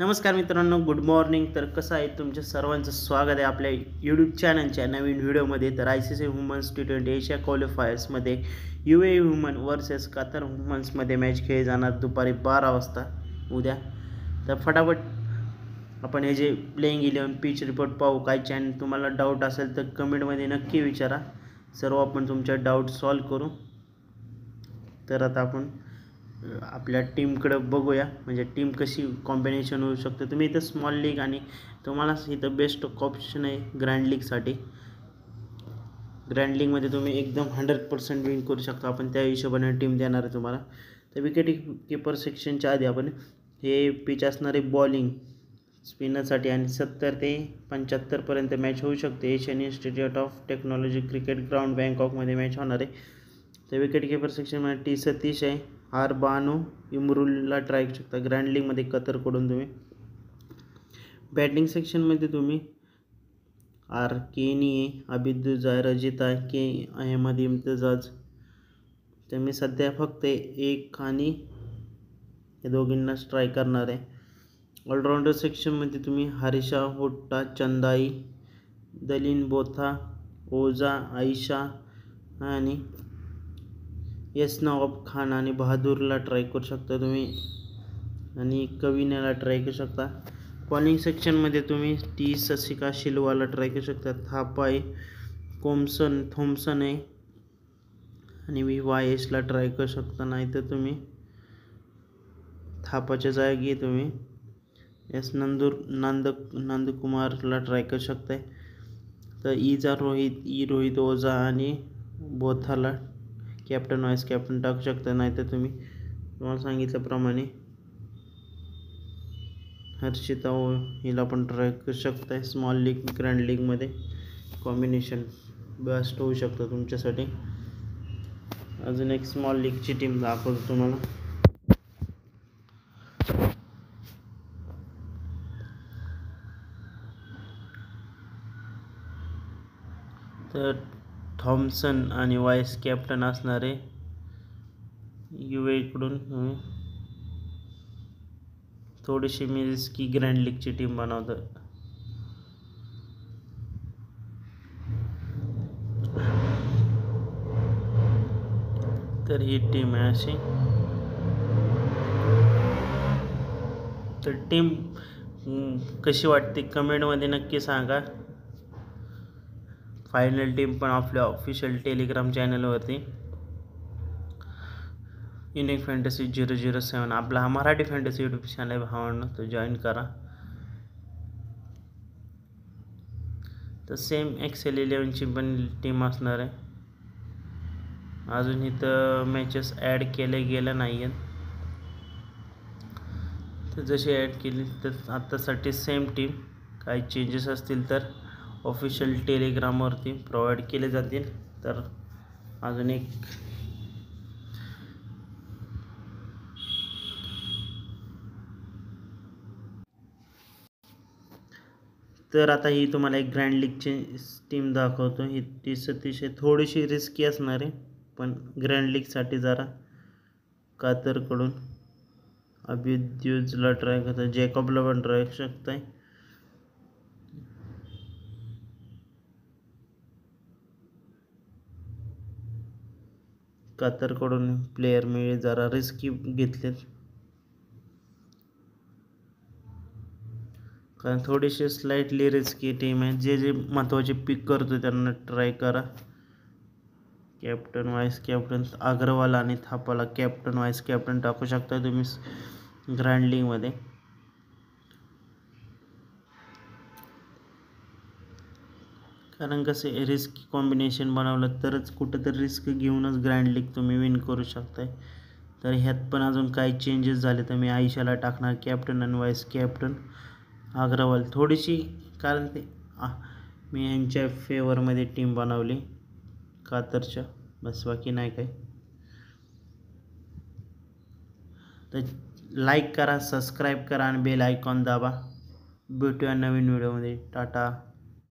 नमस्कार मित्रांनो, good morning. तर कसं आहे, तुमच्या सर्वांचं स्वागत आहे आपल्या यूट्यूब चॅनलच्या नवीन व्हिडिओमध्ये. तर ICC वुमन्स T20 एशिया क्वालिफायर्समध्ये UAE वुमन वर्सेस कतर वुमन्समध्ये मॅच खेळली जाणार दुपारी 12 वाजता उद्या. तर फटाफट आपण हे जे प्लेइंग 11 पिच रिपोर्ट पाहू. काय तुम्हाला डाऊट असेल तर कमेंटमध्ये नक्की विचारा, सर्व आपण तुमच्या डाऊट सॉल्व करू. तर आता आपण आपल्या टीमकडे बघूया, म्हणजे टीम कशी कॉम्बिनेशन होऊ शकते. तुम्ही इथं स्मॉल लीग आणि तुम्हाला इथं बेस्ट ऑप्शन आहे ग्रँड लीगसाठी. ग्रँड लीगमध्ये तुम्ही एकदम 100% विन करू शकता. आपण त्या हिशोबाने टीम देणार आहे तुम्हाला. तर विकेट कीपर सेक्शनच्या आधी आपण हे पिच असणारे बॉलिंग स्पिनरसाठी आणि 70 ते 75पर्यंत मॅच होऊ शकते. Asian Institute of Technology cricket ground बँकॉकमध्ये मॅच होणार आहे. तर विकेट कीपर सेक्शनमध्ये टी सतीश आहे, आर बानो इमरुलला ट्राय करू शकता. ग्रँड लीगमध्ये कतरकडून तुम्ही. बॅटिंग सेक्शनमध्ये तुम्ही आर केनी आहे, अबिदुजाय रजिता आहे, के अहमद इम्तिजाज. तर मी सध्या फक्त एक आणि या दोघींनाच ट्राय करणार आहे. ऑलराऊंडर सेक्शनमध्ये तुम्ही हरिषा हुट्टा, चंदाई, दलिन बोथा, ओझा, आयशा आणि नवाब खान आणि बहादूरला ट्राय करू शकता तुम्ही आणि कविनाला ट्राय करू शकता. बॉलिंग सेक्शनमध्ये तुम्ही टी ससिका शिलवाला ट्राय करू शकता. थापा आहे, थॉम्सन आहे आणि YSला ट्राय करू शकता. नाही तर तुम्ही थापाच्या जागी तुम्ही नंदकुमारला ट्राय करू शकताय. तर रोहित ओझा आणि बोथाला कॅप्टन व्हाईस कॅप्टन टाकू शकता. नाही तर तुम्हाला सांगितल्याप्रमाणे हर्षिता हिला पण ट्राय करू शकताय. स्मॉल लीग ग्रँड लीगमध्ये कॉम्बिनेशन बेस्ट होऊ शकतं तुमच्यासाठी. अजून एक स्मॉल लीगची टीम दाखवतो तुम्हाला. तर थॉम्सन आणि व्हाईस कॅप्टन असणारे UAEकडून थोडीशी मी रिस्की ग्रँड लीगची टीम बनवतो. तर ही टीम आहे अशी. तर टीम कशी वाटते कमेंटमध्ये नक्की सांगा. फायनल टीम पण आपल्या ऑफिशियल टेलिग्राम चॅनलवरती युनिक फॅन्टसी 007 आपला हा मराठी फॅन्टसी यूट्यूब चॅनल भावांनो, तो जॉईन करा. तर सेम XL 11ची पण टीम असणार आहे. अजून इथं मॅचेस ॲड केले गेल्या नाही आहेत. तर जशी ॲड केली तर आत्तासाठी सेम टीम. काही चेंजेस असतील तर ऑफिशियल टेलिग्रामवरती प्रोव्हाइड केले जातील. तर अजून एक तर आता ही तुम्हाला एक ग्रँड लीगची टीम दाखवतो. ही टी अतिशय थोडीशी रिस्की असणार आहे, पण ग्रँड लीगसाठी जरा कातरकडून अबिद्युजला ट्राय करता, जॅकॉबला पण ट्राय करू शकताय. कातरकडून प्लेयर मिळेल, जरा रिस्की घेतलेत कारण थोडीशी स्लाइटली रिस्की टीम आहे. जे महत्त्वाचे पिक करतो त्यांना ट्राय करा. कॅप्टन व्हाईस कॅप्टन अग्रवाल आणि थापाला कॅप्टन व्हाईस कॅप्टन टाकू शकता तुम्ही ग्रँड लीगमध्ये. कारण कसं रिस्क कॉम्बिनेशन बनवलं तरच कुठंतरी रिस्क घेऊनच ग्रँड लीग तुम्ही विन करू शकताय. तर ह्यात पण अजून काही चेंजेस झाले तर मी आयशाला टाकणार कॅप्टन आणि व्हाईस कॅप्टन. अग्रवाल थोडीशी, कारण ते मी यांच्या फेवरमध्ये टीम बनवली कातरच्या, बस बाकी नाही काय. तर लाईक करा, सबस्क्राईब करा आणि बेल आयकॉन दाबा. भेटूया नवीन व्हिडिओमध्ये. टाटा.